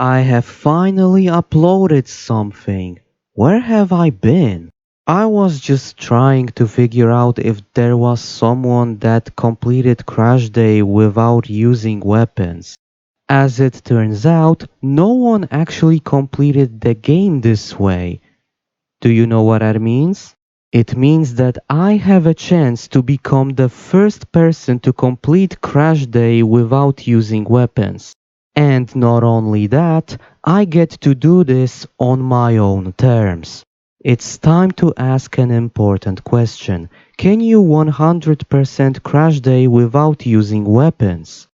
I have finally uploaded something. Where have I been? I was just trying to figure out if there was someone that completed Crashday without using weapons. As it turns out, no one actually completed the game this way. Do you know what that means? It means that I have a chance to become the first person to complete Crashday without using weapons. And not only that, I get to do this on my own terms. It's time to ask an important question. Can you 100% Crashday without using weapons?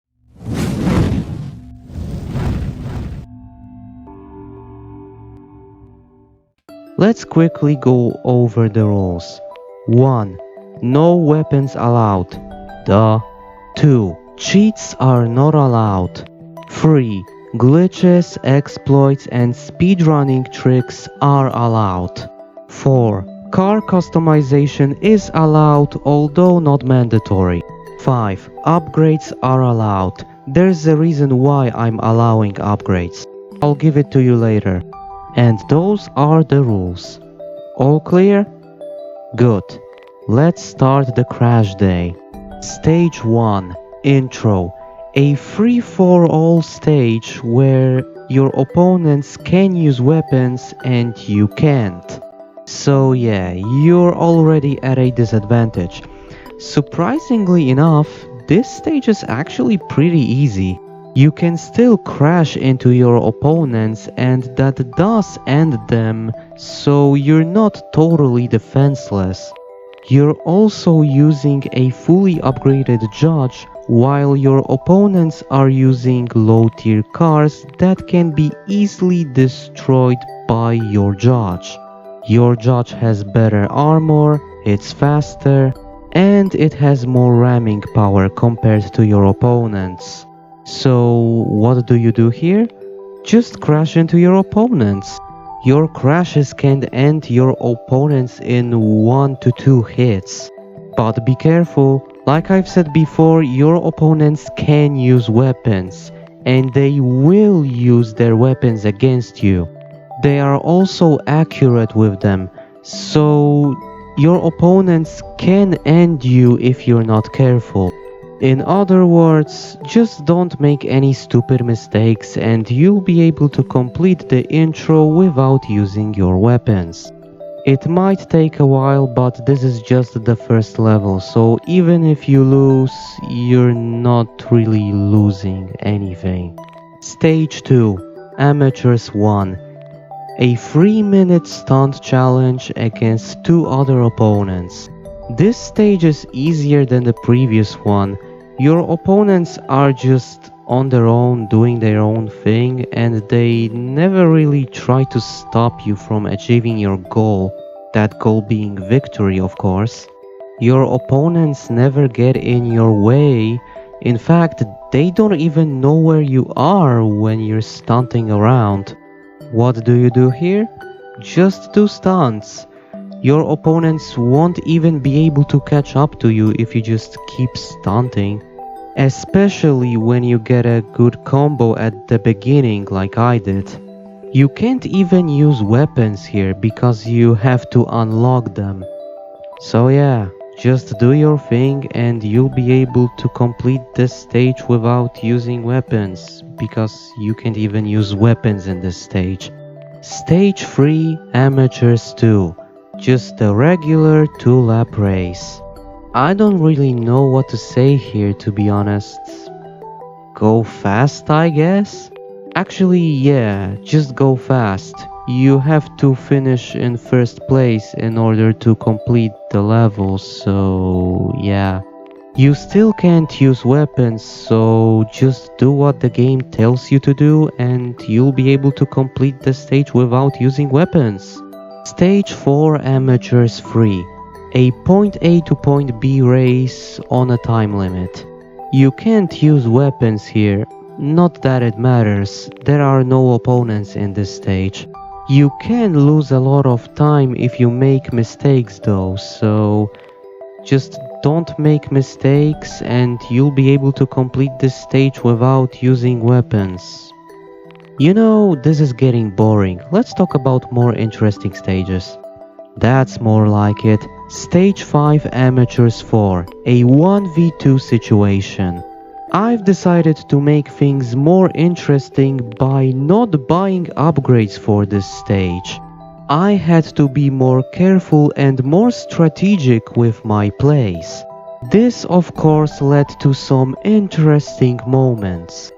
Let's quickly go over the rules. 1. No weapons allowed. Duh. 2. Cheats are not allowed. 3. Glitches, exploits, and speedrunning tricks are allowed. 4. Car customization is allowed, although not mandatory. 5. Upgrades are allowed. There's a reason why I'm allowing upgrades. I'll give it to you later. And those are the rules. All clear? Good. Let's start the Crashday. Stage 1. Intro. A free-for-all stage where your opponents can use weapons and you can't. So yeah, you're already at a disadvantage. Surprisingly enough, this stage is actually pretty easy. You can still crash into your opponents and that does end them, so you're not totally defenseless. You're also using a fully upgraded judge while your opponents are using low tier cars that can be easily destroyed by your judge. Your judge has better armor, it's faster, and it has more ramming power compared to your opponents. So what do you do here? Just crash into your opponents. Your crashes can end your opponents in 1 to 2 hits. But be careful, like I've said before, your opponents can use weapons, and they will use their weapons against you. They are also accurate with them, so your opponents can end you if you're not careful. In other words, just don't make any stupid mistakes and you'll be able to complete the intro without using your weapons. It might take a while, but this is just the first level, so even if you lose, you're not really losing anything. Stage 2. Amateurs 1. A 3-minute stunt challenge against 2 other opponents. This stage is easier than the previous one. Your opponents are just on their own doing their own thing and they never really try to stop you from achieving your goal, that goal being victory of course. Your opponents never get in your way. In fact, they don't even know where you are when you're stunting around. What do you do here? Just do stunts. Your opponents won't even be able to catch up to you if you just keep stunting. Especially when you get a good combo at the beginning like I did. You can't even use weapons here because you have to unlock them. So yeah, just do your thing and you'll be able to complete this stage without using weapons, because you can't even use weapons in this stage. Stage 3, Amateurs 2. Just a regular 2-lap race. I don't really know what to say here, to be honest. Go fast, I guess? Actually, yeah, just go fast. You have to finish in first place in order to complete the level, so yeah. You still can't use weapons, so just do what the game tells you to do and you'll be able to complete the stage without using weapons. Stage 4, Amateurs 3. A point A to point B race on a time limit. You can't use weapons here, not that it matters, there are no opponents in this stage. You can lose a lot of time if you make mistakes though, so just don't make mistakes and you'll be able to complete this stage without using weapons. You know, this is getting boring. Let's talk about more interesting stages. That's more like it. Stage 5 Amateurs 4, a 1v2 situation. I've decided to make things more interesting by not buying upgrades for this stage. I had to be more careful and more strategic with my plays. This of course led to some interesting moments.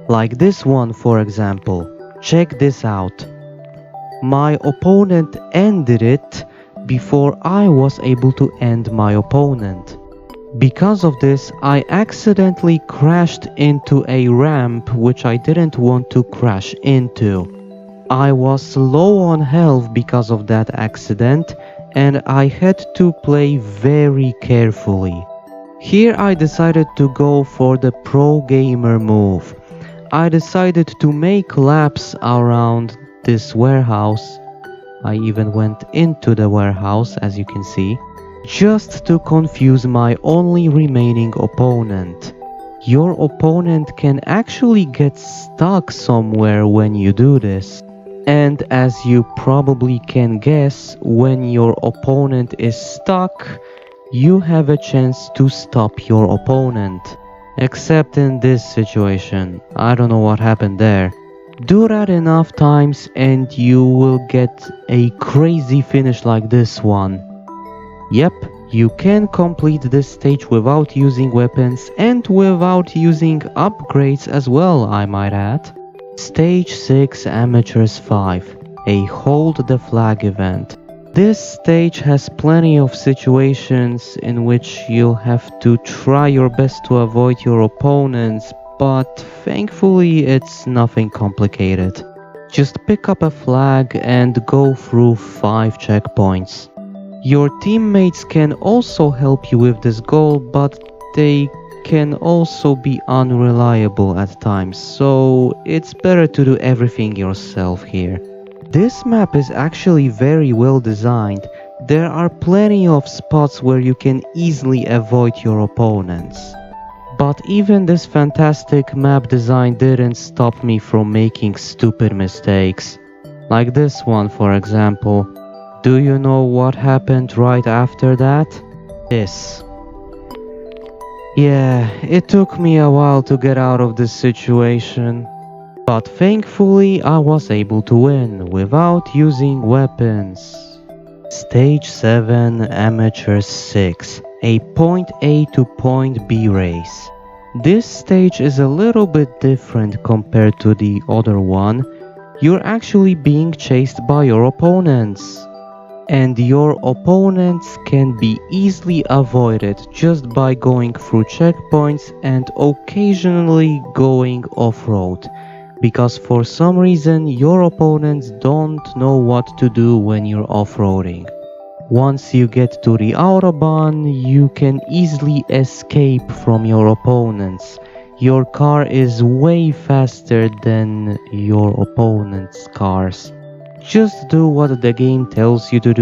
Like this one for example. Check this out. My opponent ended it before I was able to end my opponent. Because of this, I accidentally crashed into a ramp which I didn't want to crash into. I was low on health because of that accident and I had to play very carefully. Here I decided to go for the pro gamer move. I decided to make laps around this warehouse. I even went into the warehouse, as you can see, just to confuse my only remaining opponent. Your opponent can actually get stuck somewhere when you do this. And as you probably can guess, when your opponent is stuck, you have a chance to stop your opponent. Except in this situation, I don't know what happened there. Do that enough times and you will get a crazy finish like this one. Yep, you can complete this stage without using weapons and without using upgrades as well, I might add. Stage 6 Amateurs 5, a Hold the Flag event. This stage has plenty of situations in which you'll have to try your best to avoid your opponents, but thankfully it's nothing complicated. Just pick up a flag and go through 5 checkpoints. Your teammates can also help you with this goal, but they can also be unreliable at times, so it's better to do everything yourself here. This map is actually very well designed. There are plenty of spots where you can easily avoid your opponents. But even this fantastic map design didn't stop me from making stupid mistakes. Like this one for example. Do you know what happened right after that? This. Yeah, it took me a while to get out of this situation. But thankfully I was able to win without using weapons. Stage 7 Amateur 6, a point A to point B race. This stage is a little bit different compared to the other one. You're actually being chased by your opponents. And your opponents can be easily avoided just by going through checkpoints and occasionally going off-road. Because for some reason your opponents don't know what to do when you're off-roading. Once you get to the autobahn, you can easily escape from your opponents. Your car is way faster than your opponent's cars. Just do what the game tells you to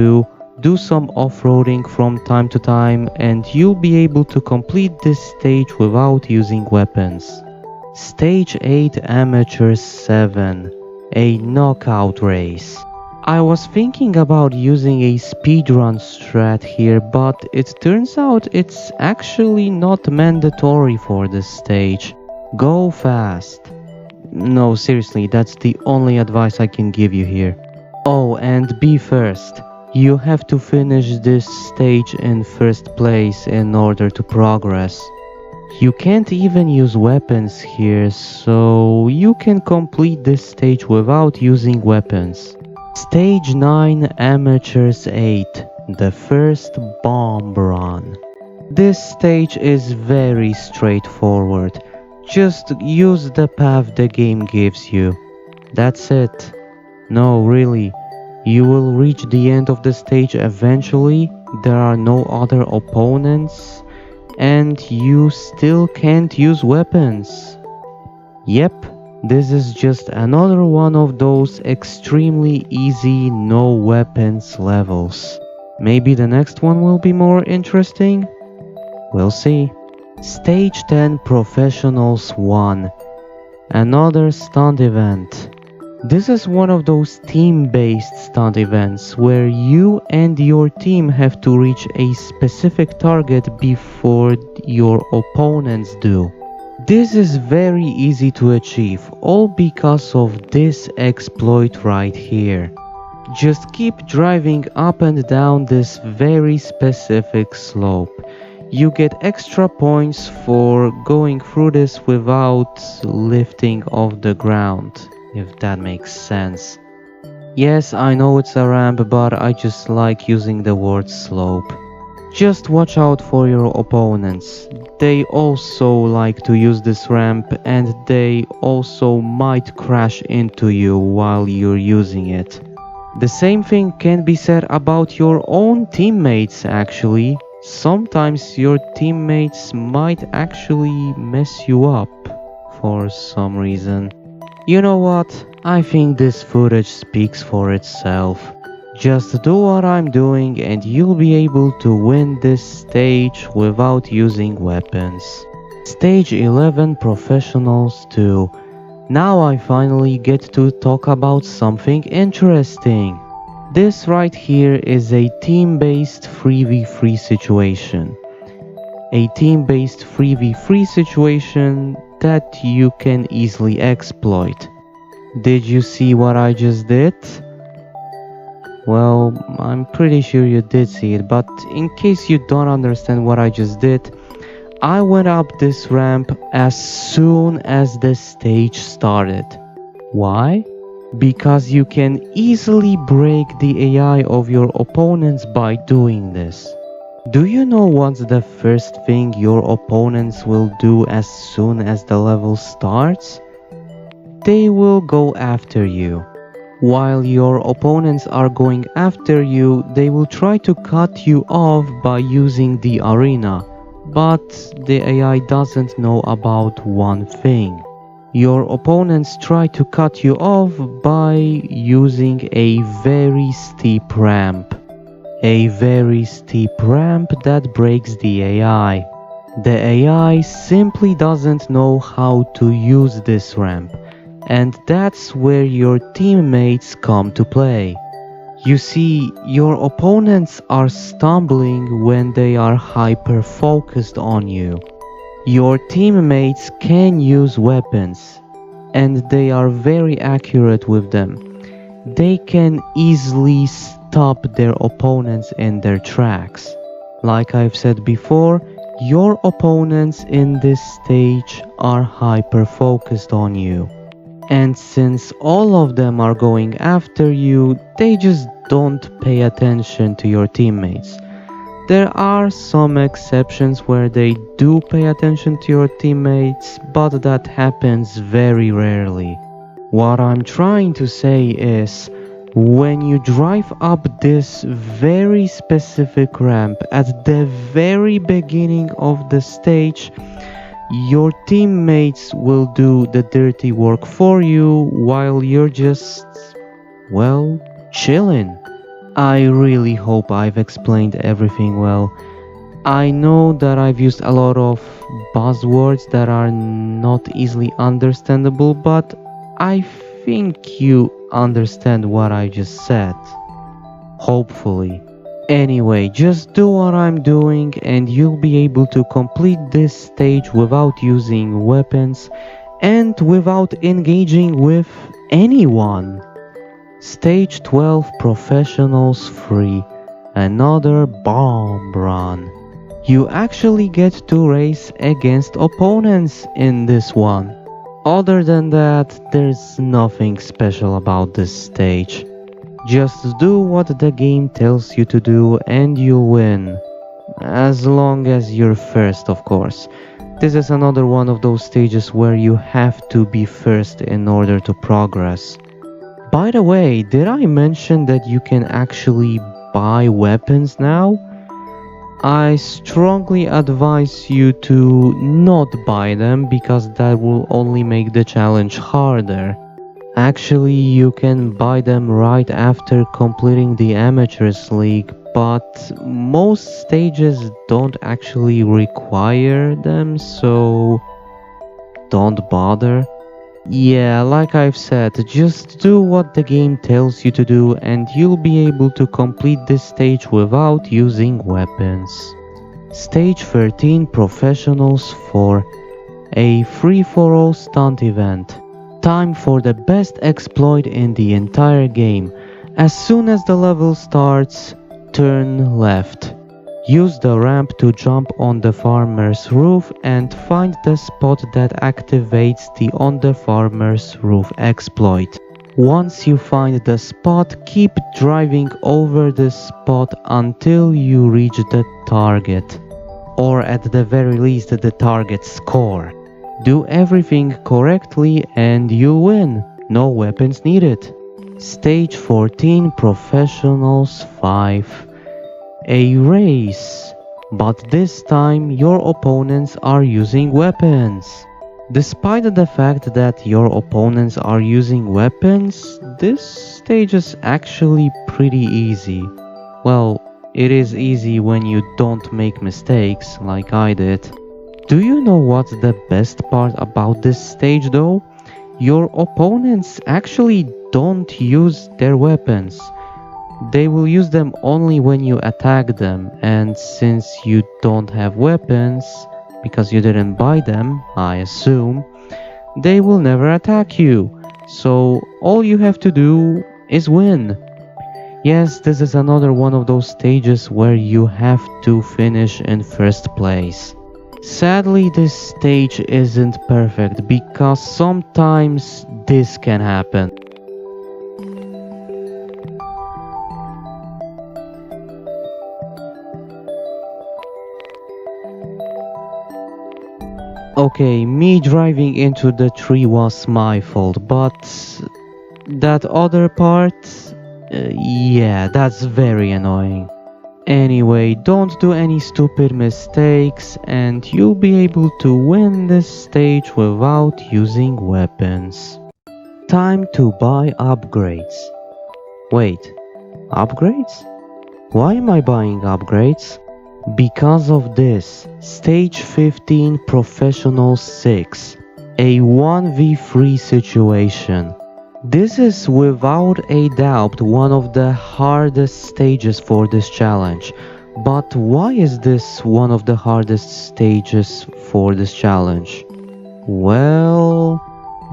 do some off-roading from time to time, and you'll be able to complete this stage without using weapons. Stage 8 Amateurs 7, a knockout race. I was thinking about using a speedrun strat here, but it turns out it's actually not mandatory for this stage. Go fast. No, seriously, that's the only advice I can give you here. Oh, and be first. You have to finish this stage in first place in order to progress. You can't even use weapons here, so you can complete this stage without using weapons. Stage 9 Amateurs 8, the first bomb run. This stage is very straightforward. Just use the path the game gives you. That's it. No, really. You will reach the end of the stage eventually. There are no other opponents. And you still can't use weapons. Yep, this is just another one of those extremely easy no weapons levels. Maybe the next one will be more interesting? We'll see. Stage 10 Professionals 1. Another stunt event. This is one of those team-based stunt events where you and your team have to reach a specific target before your opponents do. This is very easy to achieve, all because of this exploit right here. Just keep driving up and down this very specific slope. You get extra points for going through this without lifting off the ground, if that makes sense. Yes, I know it's a ramp, but I just like using the word slope. Just watch out for your opponents. They also like to use this ramp and they also might crash into you while you're using it. The same thing can be said about your own teammates actually. Sometimes your teammates might actually mess you up for some reason. You know what? I think this footage speaks for itself. Just do what I'm doing and you'll be able to win this stage without using weapons. Stage 11 Professionals 2. Now I finally get to talk about something interesting. This right here is a team-based 3v3 situation. A team-based 3v3 situation that you can easily exploit. Did you see what I just did? Well, I'm pretty sure you did see it, but in case you don't understand what I just did, I went up this ramp as soon as the stage started. Why? Because you can easily break the AI of your opponents by doing this. Do you know what's the first thing your opponents will do as soon as the level starts? They will go after you. While your opponents are going after you, they will try to cut you off by using the arena. But the AI doesn't know about one thing. Your opponents try to cut you off by using a very steep ramp. A very steep ramp that breaks the AI. The AI simply doesn't know how to use this ramp. And that's where your teammates come to play. You see, your opponents are stumbling when they are hyper-focused on you. Your teammates can use weapons, and they are very accurate with them. They can easily stop their opponents in their tracks. Like I've said before, your opponents in this stage are hyper-focused on you. And since all of them are going after you, they just don't pay attention to your teammates. There are some exceptions where they do pay attention to your teammates, but that happens very rarely. What I'm trying to say is, when you drive up this very specific ramp at the very beginning of the stage, your teammates will do the dirty work for you while you're just, well, chilling. I really hope I've explained everything well. I know that I've used a lot of buzzwords that are not easily understandable, but I think you understand what I just said. Hopefully. Anyway, just do what I'm doing and you'll be able to complete this stage without using weapons and without engaging with anyone. Stage 12 Professionals 3. Another bomb run. You actually get to race against opponents in this one. Other than that, there's nothing special about this stage. Just do what the game tells you to do and you'll win. As long as you're first, of course. This is another one of those stages where you have to be first in order to progress. By the way, did I mention that you can actually buy weapons now? I strongly advise you to not buy them because that will only make the challenge harder. Actually, you can buy them right after completing the Amateurs League, but most stages don't actually require them, so don't bother. Yeah, like I've said, just do what the game tells you to do and you'll be able to complete this stage without using weapons. Stage 13 Professionals for a free-for-all stunt event. Time for the best exploit in the entire game. As soon as the level starts, turn left. Use the ramp to jump on the farmer's roof and find the spot that activates the on the farmer's roof exploit. Once you find the spot, keep driving over the spot until you reach the target, or at the very least the target score. Do everything correctly and you win. No weapons needed. Stage 14 Professionals 5. A race. But this time your opponents are using weapons. Despite the fact that your opponents are using weapons, this stage is actually pretty easy. Well, it is easy when you don't make mistakes like I did. Do you know what's the best part about this stage though? Your opponents actually don't use their weapons. They will use them only when you attack them, and since you don't have weapons, because you didn't buy them, I assume, they will never attack you. So all you have to do is win. Yes, this is another one of those stages where you have to finish in first place. Sadly, this stage isn't perfect because sometimes this can happen. Okay, me driving into the tree was my fault, but that other part, yeah, that's very annoying. Anyway, don't do any stupid mistakes and you'll be able to win this stage without using weapons. Time to buy upgrades. Wait, upgrades? Why am I buying upgrades? Because of this, Stage 15 Professional 6, a 1v3 situation. This is without a doubt one of the hardest stages for this challenge. But why is this one of the hardest stages for this challenge? Well,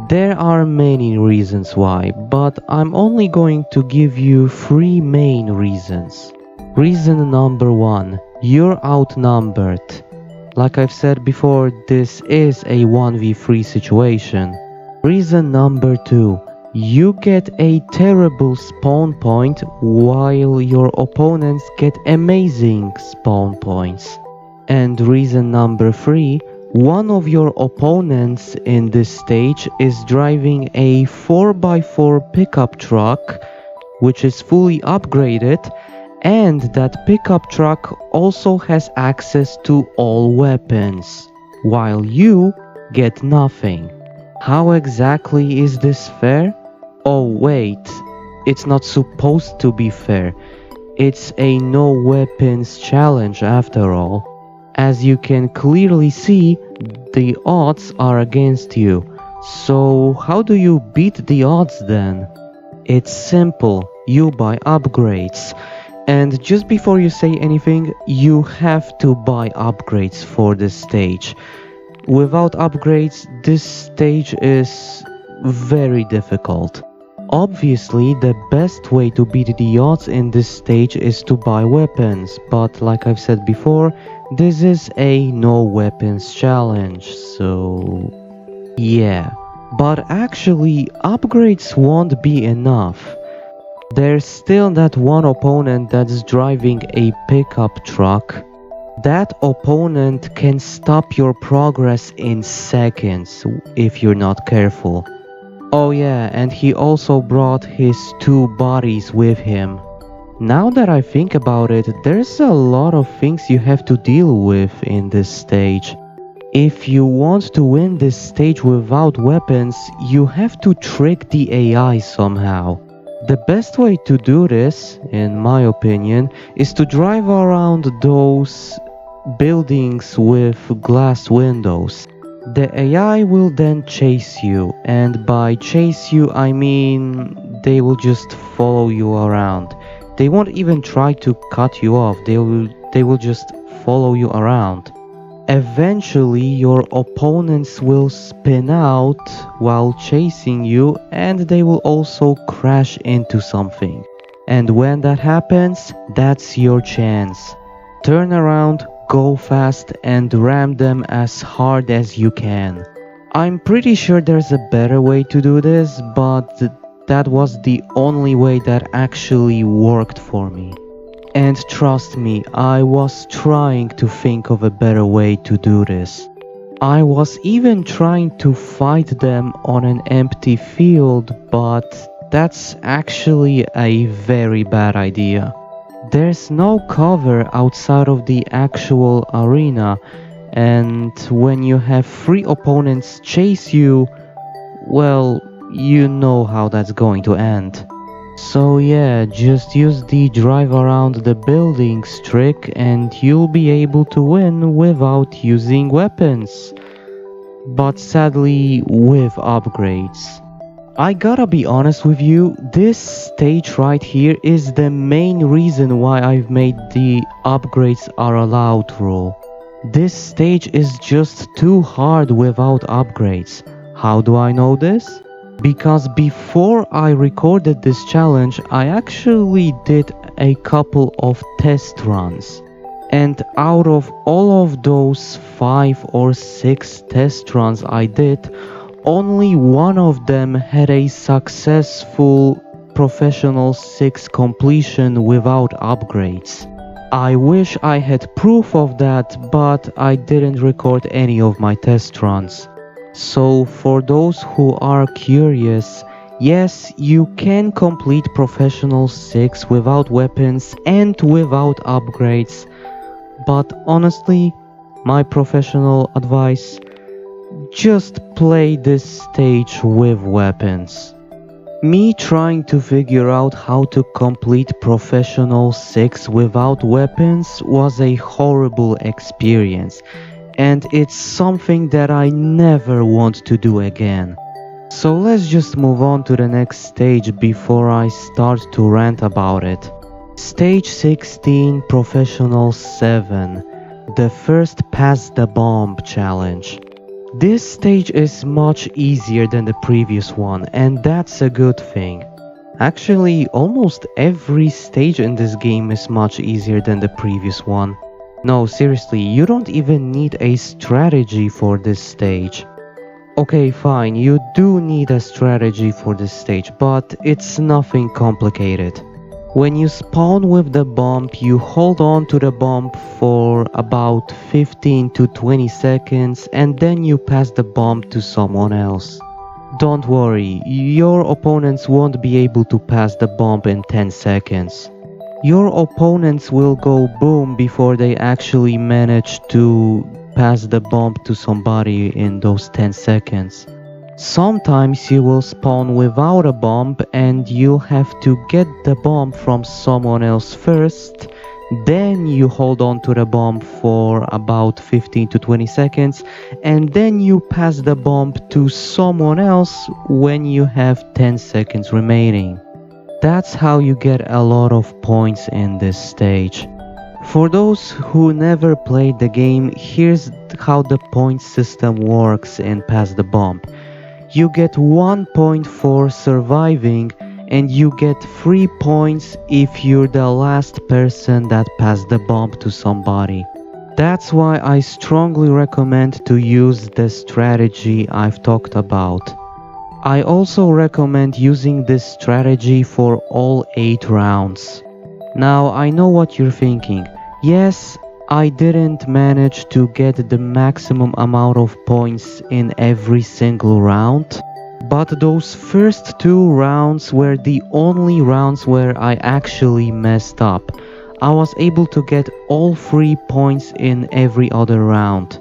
there are many reasons why, but I'm only going to give you 3 main reasons. Reason number 1, you're outnumbered. Like I've said before, this is a 1v3 situation. Reason number 2, you get a terrible spawn point while your opponents get amazing spawn points. And reason number 3, one of your opponents in this stage is driving a 4x4 pickup truck, which is fully upgraded, and that pickup truck also has access to all weapons, while you get nothing. How exactly is this fair? Oh wait, it's not supposed to be fair. It's a no weapons challenge after all. As you can clearly see, the odds are against you. So how do you beat the odds then? It's simple, you buy upgrades. And just before you say anything, you have to buy upgrades for this stage. Without upgrades, this stage is very difficult. Obviously, the best way to beat the odds in this stage is to buy weapons, but like I've said before, this is a no weapons challenge, so yeah. But actually, upgrades won't be enough. There's still that one opponent that's driving a pickup truck. That opponent can stop your progress in seconds if you're not careful. Oh yeah, and he also brought his 2 bodies with him. Now that I think about it, there's a lot of things you have to deal with in this stage. If you want to win this stage without weapons, you have to trick the AI somehow. The best way to do this, in my opinion, is to drive around those buildings with glass windows. The AI will then chase you, and by chase you I mean they will just follow you around. They won't even try to cut you off, they will just follow you around. Eventually your opponents will spin out while chasing you, and they will also crash into something. And when that happens, that's your chance. Turn around, go fast, and ram them as hard as you can. I'm pretty sure there's a better way to do this, but that was the only way that actually worked for me. And trust me, I was trying to think of a better way to do this. I was even trying to fight them on an empty field, but that's actually a very bad idea. There's no cover outside of the actual arena, and when you have three opponents chase you, well, you know how that's going to end. So yeah, just use the drive around the buildings trick and you'll be able to win without using weapons. But sadly, with upgrades. I gotta be honest with you, this stage right here is the main reason why I've made the upgrades are allowed rule. This stage is just too hard without upgrades. How do I know this? Because before I recorded this challenge, I actually did a couple of test runs. And out of all of those 5 or 6 test runs I did, only one of them had a successful Professional 6 completion without upgrades. I wish I had proof of that, but I didn't record any of my test runs. So for those who are curious, yes, you can complete Professional 6 without weapons and without upgrades, but honestly, my professional advice, just play this stage with weapons. Me trying to figure out how to complete Professional 6 without weapons was a horrible experience, and it's something that I never want to do again. So let's just move on to the next stage before I start to rant about it. Stage 16, Professional 7, the first pass the bomb challenge. This stage is much easier than the previous one, and that's a good thing. Actually, almost every stage in this game is much easier than the previous one. No, seriously, you don't even need a strategy for this stage. Okay, fine, you do need a strategy for this stage, but it's nothing complicated. When you spawn with the bomb, you hold on to the bomb for about 15 to 20 seconds and then you pass the bomb to someone else. Don't worry, your opponents won't be able to pass the bomb in 10 seconds. Your opponents will go boom before they actually manage to pass the bomb to somebody in those 10 seconds. Sometimes you will spawn without a bomb and you'll have to get the bomb from someone else first, then you hold on to the bomb for about 15 to 20 seconds, and then you pass the bomb to someone else when you have 10 seconds remaining. That's how you get a lot of points in this stage. For those who never played the game, here's how the point system works in Pass the Bomb. You get 1 point for surviving, and you get 3 points if you're the last person that passed the bomb to somebody. That's why I strongly recommend to use the strategy I've talked about. I also recommend using this strategy for all 8 rounds. Now I know what you're thinking. Yes, I didn't manage to get the maximum amount of points in every single round, but those first 2 rounds were the only rounds where I actually messed up. I was able to get all 3 points in every other round.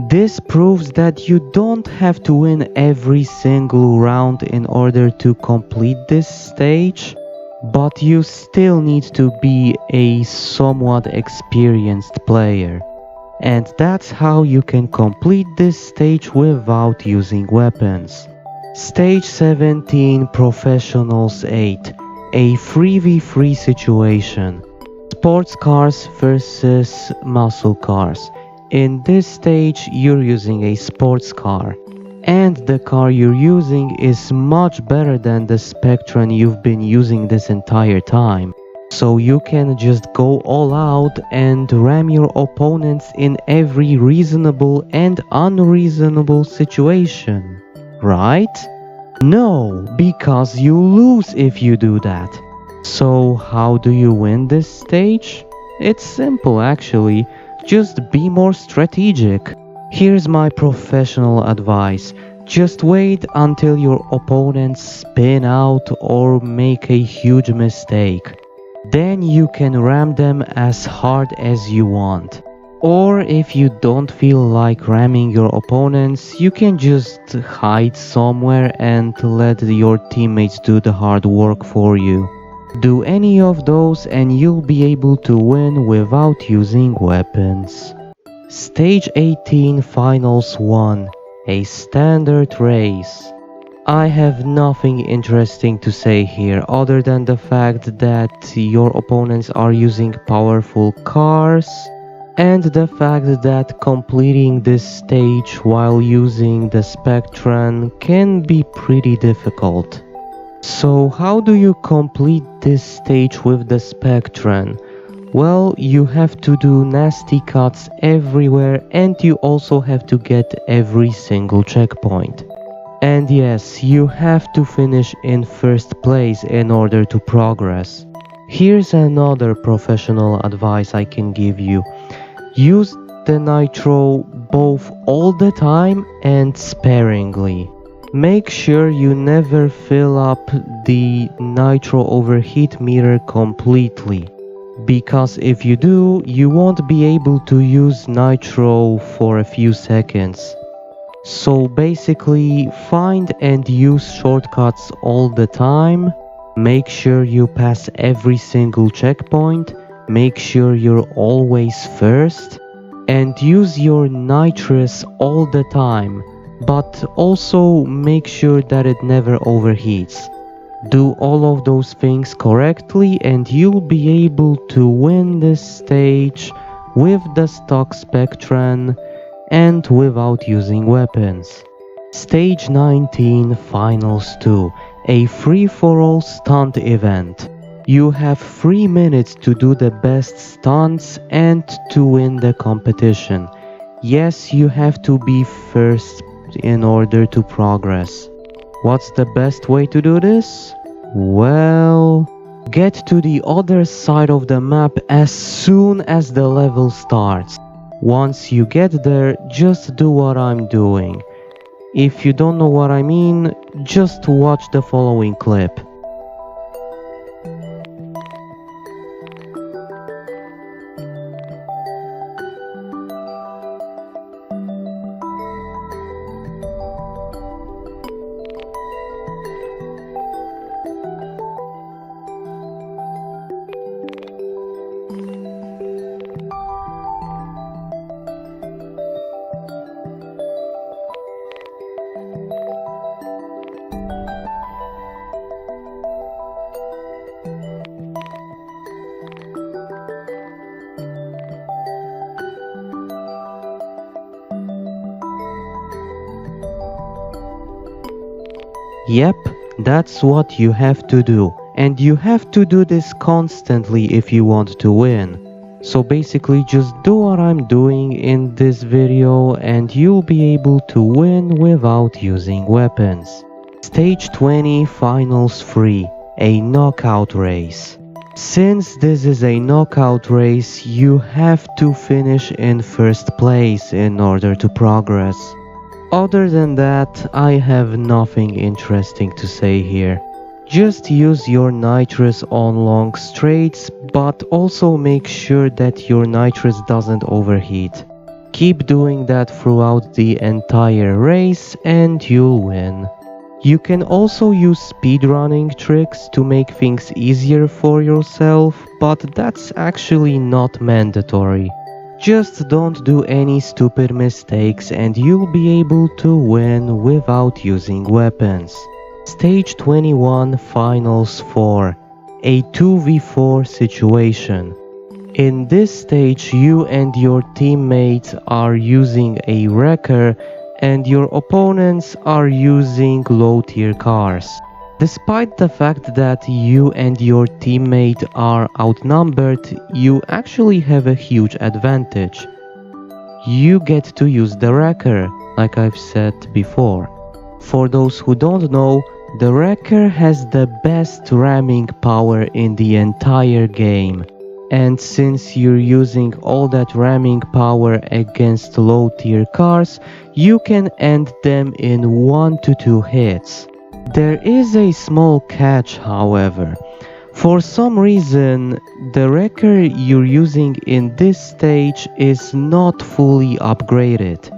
This proves that you don't have to win every single round in order to complete this stage, but you still need to be a somewhat experienced player. And that's how you can complete this stage without using weapons. Stage 17 Professionals 8, a 3v3 situation. Sports cars versus muscle cars. In this stage you're using a sports car, and the car you're using is much better than the Spectrum you've been using this entire time. So you can just go all out and ram your opponents in every reasonable and unreasonable situation, right? No, because you lose if you do that. So how do you win this stage? It's simple actually, just be more strategic. Here's my professional advice. Just wait until your opponents spin out or make a huge mistake. Then you can ram them as hard as you want. Or if you don't feel like ramming your opponents, you can just hide somewhere and let your teammates do the hard work for you. Do any of those and you'll be able to win without using weapons. Stage 18 Finals 1, a standard race. I have nothing interesting to say here other than the fact that your opponents are using powerful cars, and the fact that completing this stage while using the Spectrum can be pretty difficult. So how do you complete this stage with the Spectrum? Well, you have to do nasty cuts everywhere, and you also have to get every single checkpoint. And yes, you have to finish in first place in order to progress. Here's another professional advice I can give you. Use the nitro both all the time and sparingly. Make sure you never fill up the nitro overheat meter completely, because if you do, you won't be able to use nitro for a few seconds. So basically, find and use shortcuts all the time, make sure you pass every single checkpoint, make sure you're always first, and use your nitrous all the time, but also make sure that it never overheats. Do all of those things correctly and you'll be able to win this stage with the stock Spectrum and without using weapons. Stage 19 Finals 2, a free-for-all stunt event. You have 3 minutes to do the best stunts and to win the competition. Yes, you have to be first in order to progress. What's the best way to do this? Well, get to the other side of the map as soon as the level starts. Once you get there, just do what I'm doing. If you don't know what I mean, just watch the following clip. Yep, that's what you have to do, and you have to do this constantly if you want to win. So basically just do what I'm doing in this video and you'll be able to win without using weapons. Stage 20 Finals 3, a knockout race. Since this is a knockout race, you have to finish in first place in order to progress. Other than that, I have nothing interesting to say here. Just use your nitrous on long straights, but also make sure that your nitrous doesn't overheat. Keep doing that throughout the entire race and you'll win. You can also use speedrunning tricks to make things easier for yourself, but that's actually not mandatory. Just don't do any stupid mistakes and you'll be able to win without using weapons. Stage 21 Finals 4, a 2v4 situation. In this stage, you and your teammates are using a wrecker and your opponents are using low tier cars. Despite the fact that you and your teammate are outnumbered, you actually have a huge advantage. You get to use the wrecker, like I've said before. For those who don't know, the wrecker has the best ramming power in the entire game. And since you're using all that ramming power against low tier cars, you can end them in 1 to 2 hits. There is a small catch, however. For some reason, the wrecker you're using in this stage is not fully upgraded.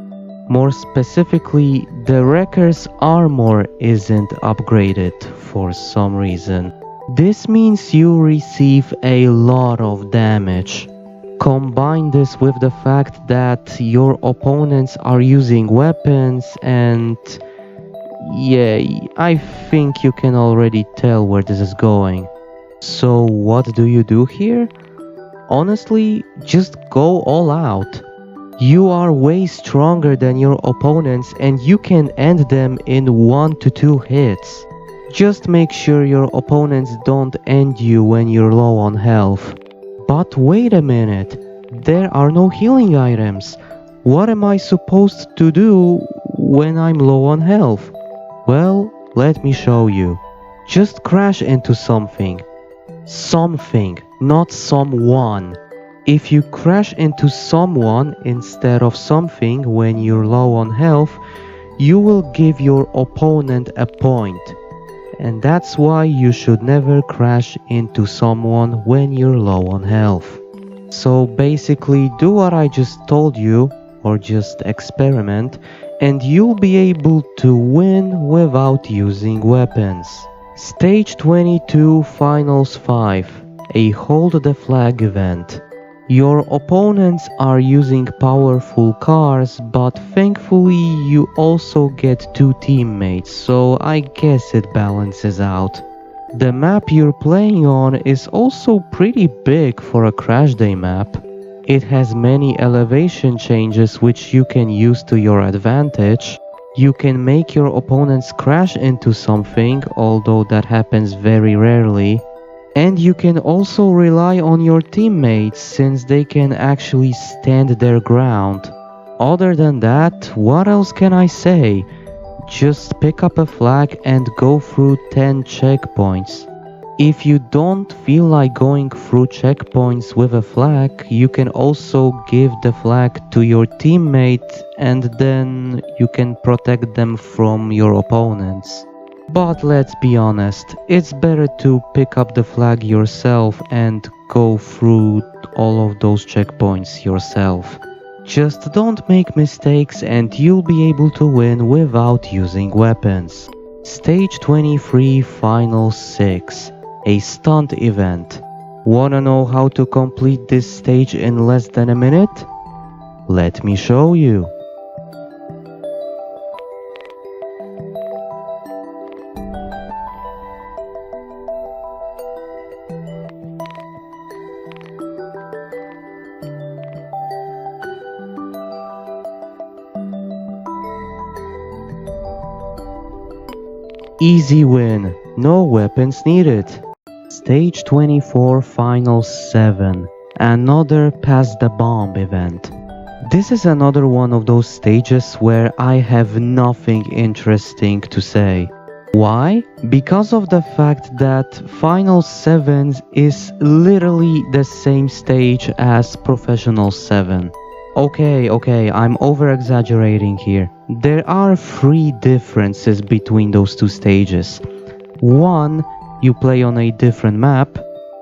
More specifically, the wrecker's armor isn't upgraded for some reason. This means you receive a lot of damage. Combine this with the fact that your opponents are using weapons and yeah, I think you can already tell where this is going. So what do you do here? Honestly, just go all out. You are way stronger than your opponents and you can end them in 1 to 2 hits. Just make sure your opponents don't end you when you're low on health. But wait a minute, there are no healing items. What am I supposed to do when I'm low on health? Well, let me show you. Just crash into something. Something, not someone. If you crash into someone instead of something when you're low on health, you will give your opponent a point. And that's why you should never crash into someone when you're low on health. So basically do what I just told you, or just experiment, and you'll be able to win without using weapons. Stage 22 Finals 5, a Hold the Flag event. Your opponents are using powerful cars, but thankfully you also get 2 teammates, so I guess it balances out. The map you're playing on is also pretty big for a Crashday map. It has many elevation changes which you can use to your advantage. You can make your opponents crash into something, although that happens very rarely. And you can also rely on your teammates since they can actually stand their ground. Other than that, what else can I say? Just pick up a flag and go through 10 checkpoints. If you don't feel like going through checkpoints with a flag, you can also give the flag to your teammate and then you can protect them from your opponents. But let's be honest, it's better to pick up the flag yourself and go through all of those checkpoints yourself. Just don't make mistakes and you'll be able to win without using weapons. Stage 23 Final 6, a stunt event. Wanna know how to complete this stage in less than a minute? Let me show you. Easy win, no weapons needed. Stage 24 Final 7, another Pass the Bomb event. This is another one of those stages where I have nothing interesting to say. Why? Because of the fact that Final 7 is literally the same stage as Professional 7. Okay, I'm over-exaggerating here. There are 3 differences between those 2 stages. 1, you play on a different map.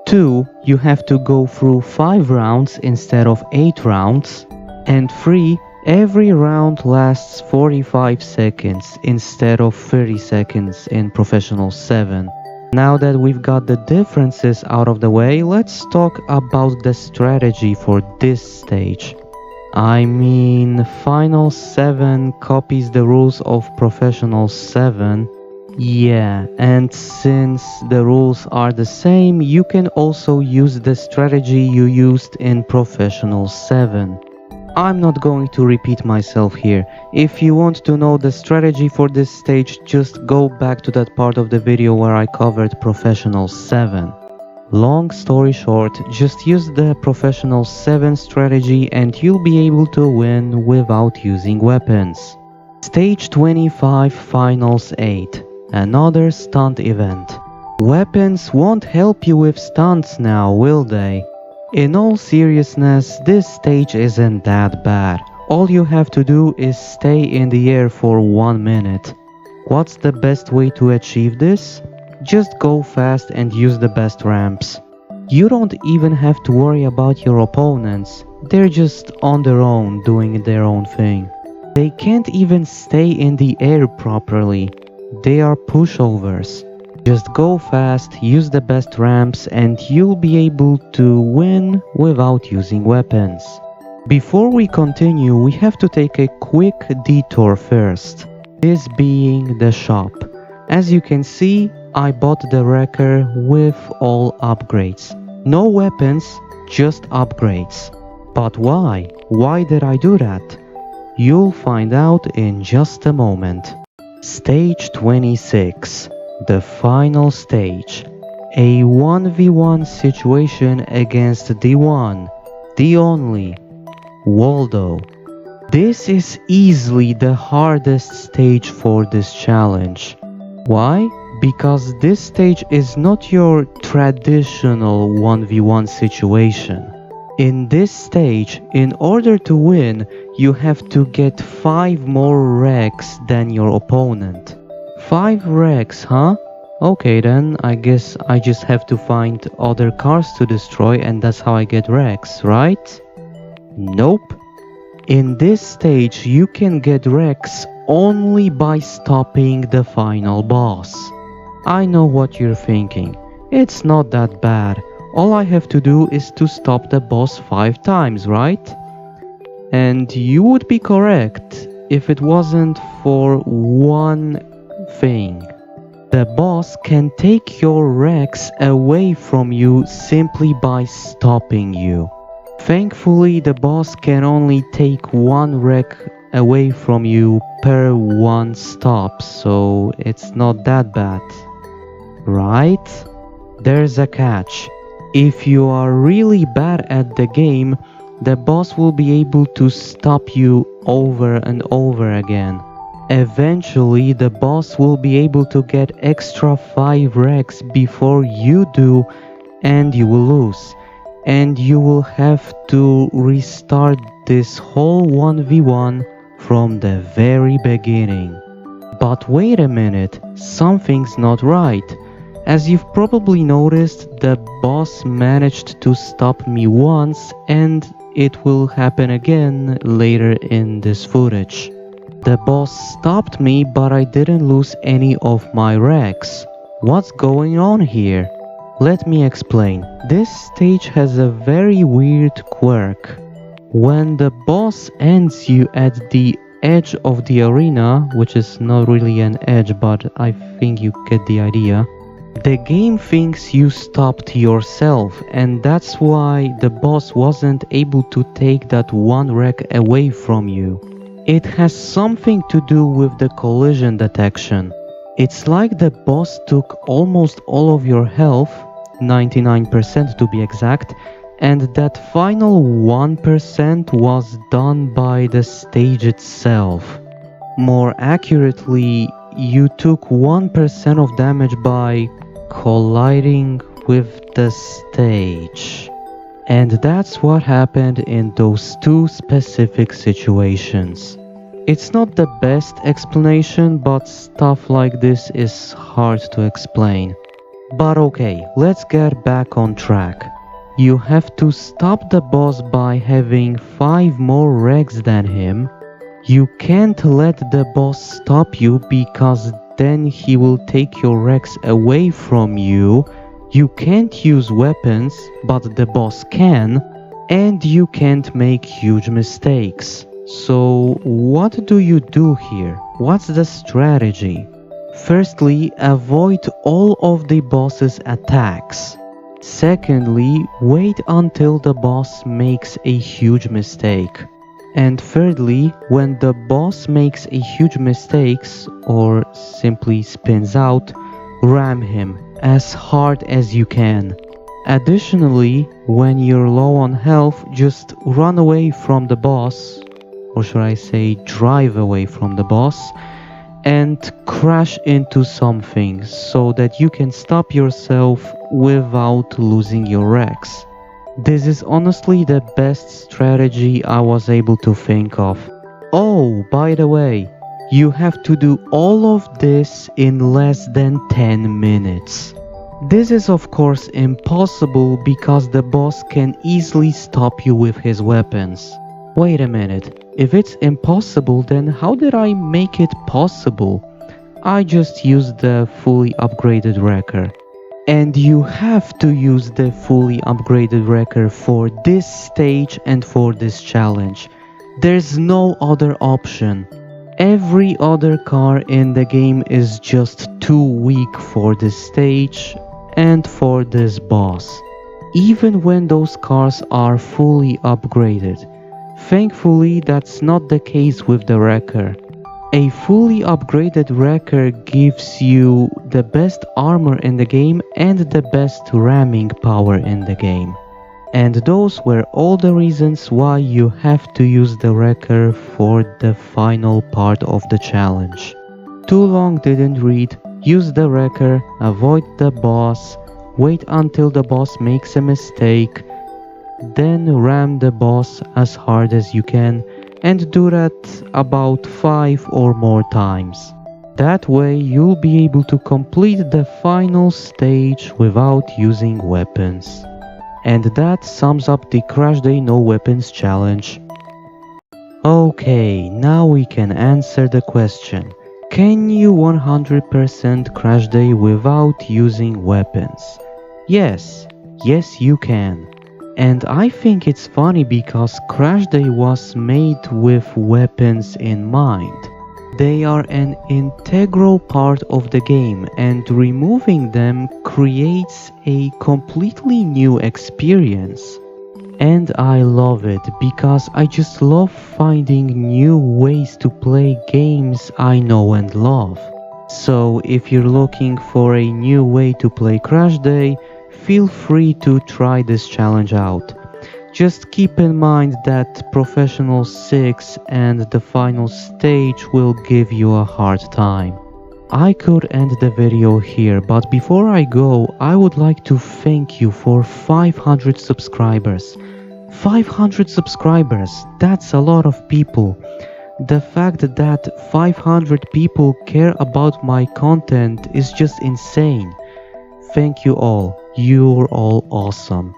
2, you have to go through 5 rounds instead of 8 rounds. And 3, every round lasts 45 seconds instead of 30 seconds in Professional 7. Now that we've got the differences out of the way, let's talk about the strategy for this stage. I mean, Final 7 copies the rules of Professional 7. Yeah, and since the rules are the same, you can also use the strategy you used in Professional 7. I'm not going to repeat myself here. If you want to know the strategy for this stage, just go back to that part of the video where I covered Professional 7. Long story short, just use the Professional 7 strategy and you'll be able to win without using weapons. Stage 25 Finals 8. Another stunt event. Weapons won't help you with stunts now, will they? In all seriousness, this stage isn't that bad. All you have to do is stay in the air for 1 minute. What's the best way to achieve this? Just go fast and use the best ramps. You don't even have to worry about your opponents. They're just on their own doing their own thing. They can't even stay in the air properly. They are pushovers. Just go fast, use the best ramps, and you'll be able to win without using weapons. Before we continue, we have to take a quick detour first, this being the shop. As you can see, I bought the wrecker with all upgrades. No weapons, just upgrades. But why? Why did I do that? You'll find out in just a moment. Stage 26. The final stage. A 1v1 situation against the one, the only, Waldo. This is easily the hardest stage for this challenge. Why? Because this stage is not your traditional 1v1 situation. In this stage, in order to win, you have to get 5 more wrecks than your opponent. 5 wrecks, huh? Okay then, I guess I just have to find other cars to destroy and that's how I get wrecks, right? Nope. In this stage, you can get wrecks only by stopping the final boss. I know what you're thinking. It's not that bad. All I have to do is to stop the boss 5 times, right? And you would be correct if it wasn't for one thing. The boss can take your wrecks away from you simply by stopping you. Thankfully, the boss can only take 1 wreck away from you per 1 stop, so it's not that bad. Right? There's a catch. If you are really bad at the game, the boss will be able to stop you over and over again. Eventually, the boss will be able to get extra 5 wrecks before you do, and you will lose. And you will have to restart this whole 1v1 from the very beginning. But wait a minute, something's not right. As you've probably noticed, the boss managed to stop me once and it will happen again later in this footage. The boss stopped me, but I didn't lose any of my wrecks. What's going on here? Let me explain. This stage has a very weird quirk. When the boss ends you at the edge of the arena, which is not really an edge, but I think you get the idea, the game thinks you stopped yourself, and that's why the boss wasn't able to take that 1 wreck away from you. It has something to do with the collision detection. It's like the boss took almost all of your health, 99% to be exact, and that final 1% was done by the stage itself. More accurately, you took 1% of damage by colliding with the stage. And that's what happened in those 2 specific situations. It's not the best explanation, but stuff like this is hard to explain. But okay, let's get back on track. You have to stop the boss by having 5 more wrecks than him. You can't let the boss stop you because then he will take your wrecks away from you. You can't use weapons, but the boss can. and you can't make huge mistakes. So what do you do here? What's the strategy? Firstly, avoid all of the boss's attacks. Secondly, wait until the boss makes a huge mistake. And thirdly, when the boss makes a huge mistake or simply spins out, ram him as hard as you can. Additionally, when you're low on health, just run away from the boss, or should I say drive away from the boss, and crash into something so that you can stop yourself without losing your Rex. This is honestly the best strategy I was able to think of. Oh, by the way, you have to do all of this in less than 10 minutes. This is of course impossible because the boss can easily stop you with his weapons. Wait a minute, if it's impossible, then how did I make it possible? I just used the fully upgraded wrecker. And you have to use the fully upgraded wrecker for this stage and for this challenge. There's no other option. Every other car in the game is just too weak for this stage and for this boss, even when those cars are fully upgraded. Thankfully, that's not the case with the wrecker. A fully upgraded wrecker gives you the best armor in the game and the best ramming power in the game. And those were all the reasons why you have to use the wrecker for the final part of the challenge. Too long didn't read, use the wrecker, avoid the boss, wait until the boss makes a mistake, then ram the boss as hard as you can, and do that about 5 or more times. That way you'll be able to complete the final stage without using weapons. And that sums up the Crashday No Weapons challenge. Okay, now we can answer the question. Can you 100% Crashday without using weapons? Yes you can. And I think it's funny because Crashday was made with weapons in mind. They are an integral part of the game, and removing them creates a completely new experience. And I love it because I just love finding new ways to play games I know and love. So if you're looking for a new way to play Crashday, feel free to try this challenge out. Just keep in mind that Professional 6 and the final stage will give you a hard time. I could end the video here, but before I go, I would like to thank you for 500 subscribers. 500 subscribers, that's a lot of people. The fact that 500 people care about my content is just insane. Thank you all, you're all awesome.